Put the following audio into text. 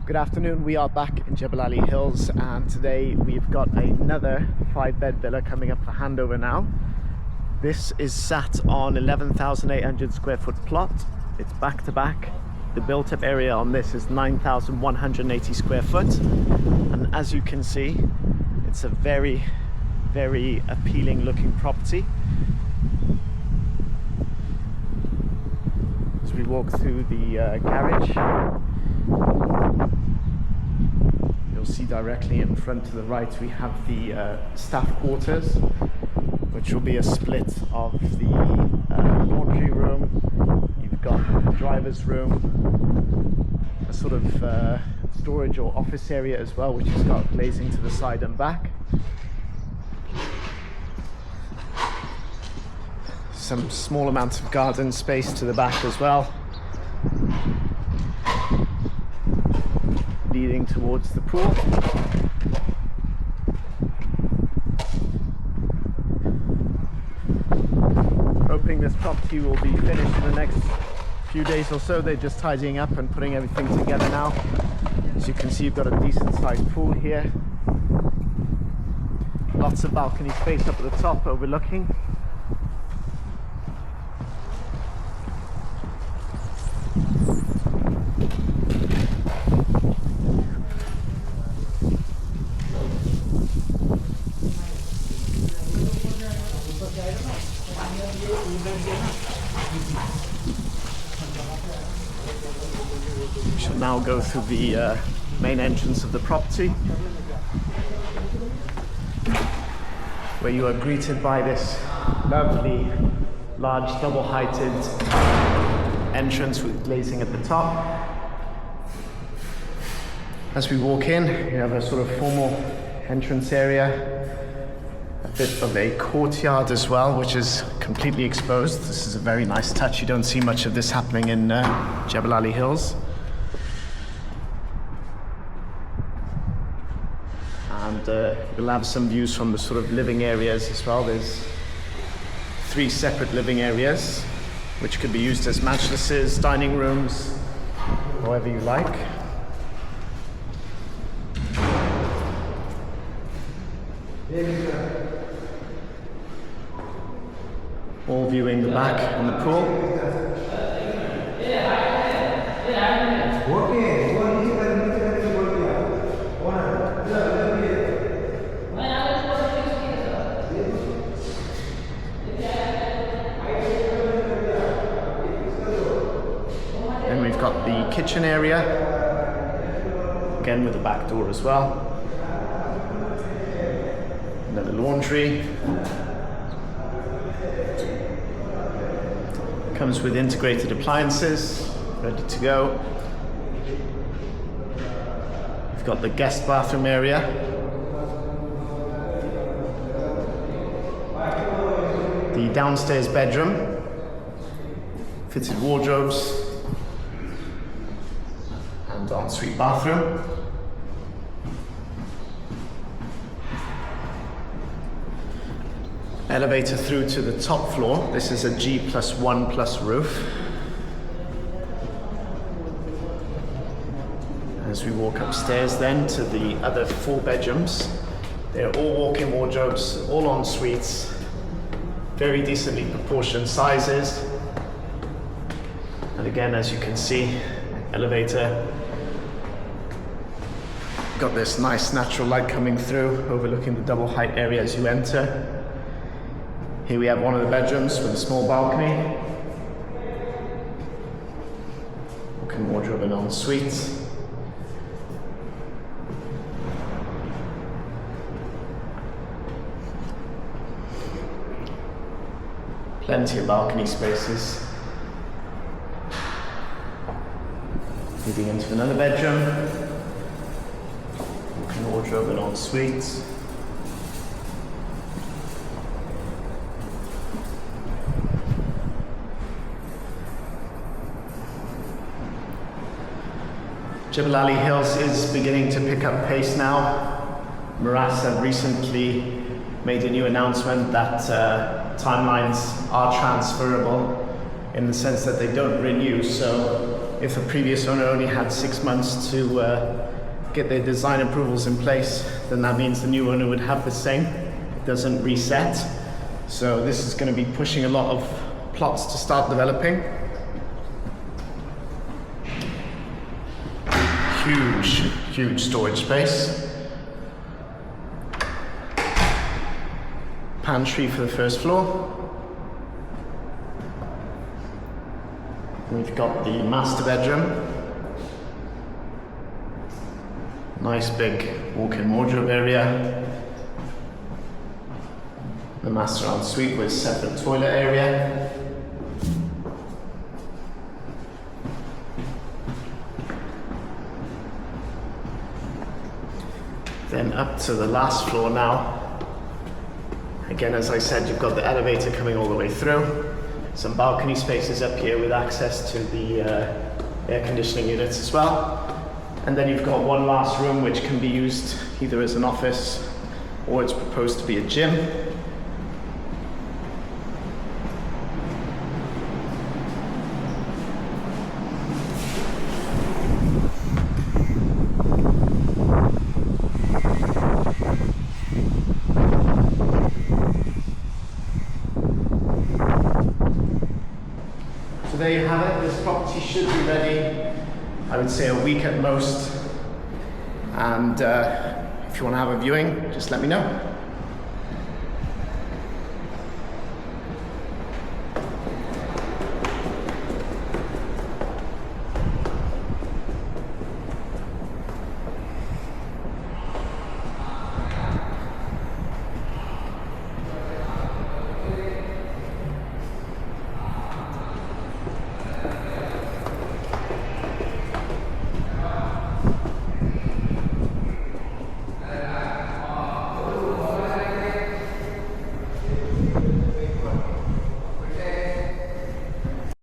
Good afternoon, we are back in Jebel Ali Hills and today we've got another 5-bed villa coming up for handover now. This is sat on 11,800 square foot plot. It's back to back. The built up area on this is 9,180 square foot. And as you can see, it's a very, very appealing looking property. As we walk through the garage, you'll see directly in front to the right we have the staff quarters, which will be a split of the laundry room. You've got the driver's room, a sort of storage or office area as well, which has got glazing to the side and back. Some small amounts of garden space to the back as well, leading towards the pool. Hoping this property will be finished in the next few days or so. They're just tidying up and putting everything together now. As you can see, you've got a decent sized pool here. Lots of balcony space up at the top overlooking. We shall now go through the main entrance of the property, where you are greeted by this lovely large double-heighted entrance with glazing at the top. As we walk in, you have a sort of formal entrance area, a bit of a courtyard as well, which is completely exposed. This is a very nice touch. You don't see much of this happening in Jebel Ali Hills. And you'll have some views from the sort of living areas as well. There's 3 separate living areas, which could be used as mattresses, dining rooms, however you like. All viewing the back and the pool. Then we've got the kitchen area, again with a back door as well. Another laundry. Comes with integrated appliances, ready to go. We've got the guest bathroom area. The downstairs bedroom, fitted wardrobes, and ensuite bathroom. Elevator through to the top floor. This is a G+1+ roof. As we walk upstairs then to the other 4 bedrooms, they're all walk-in wardrobes, all en suites, very decently proportioned sizes. And again, as you can see, elevator. Got this nice natural light coming through, overlooking the double height area as you enter. Here we have one of the bedrooms with a small balcony. Walk-in wardrobe and ensuite. Plenty of balcony spaces. Leading into another bedroom. Walk-in wardrobe and ensuite. Jebel Ali Hills is beginning to pick up pace now. Morass have recently made a new announcement that timelines are transferable in the sense that they don't renew. So if the previous owner only had 6 months to get their design approvals in place, then that means the new owner would have the same. It doesn't reset. So this is going to be pushing a lot of plots to start developing. Huge storage space. Pantry for the first floor. We've got the master bedroom. Nice big walk-in wardrobe area. The master ensuite with separate toilet area. Then up to the last floor now. Again, as I said, you've got the elevator coming all the way through. Some balcony spaces up here with access to the air conditioning units as well. And then you've got one last room which can be used either as an office or it's proposed to be a gym. So there you have it. This property should be ready, I would say, a week at most. And if you want to have a viewing, just let me know.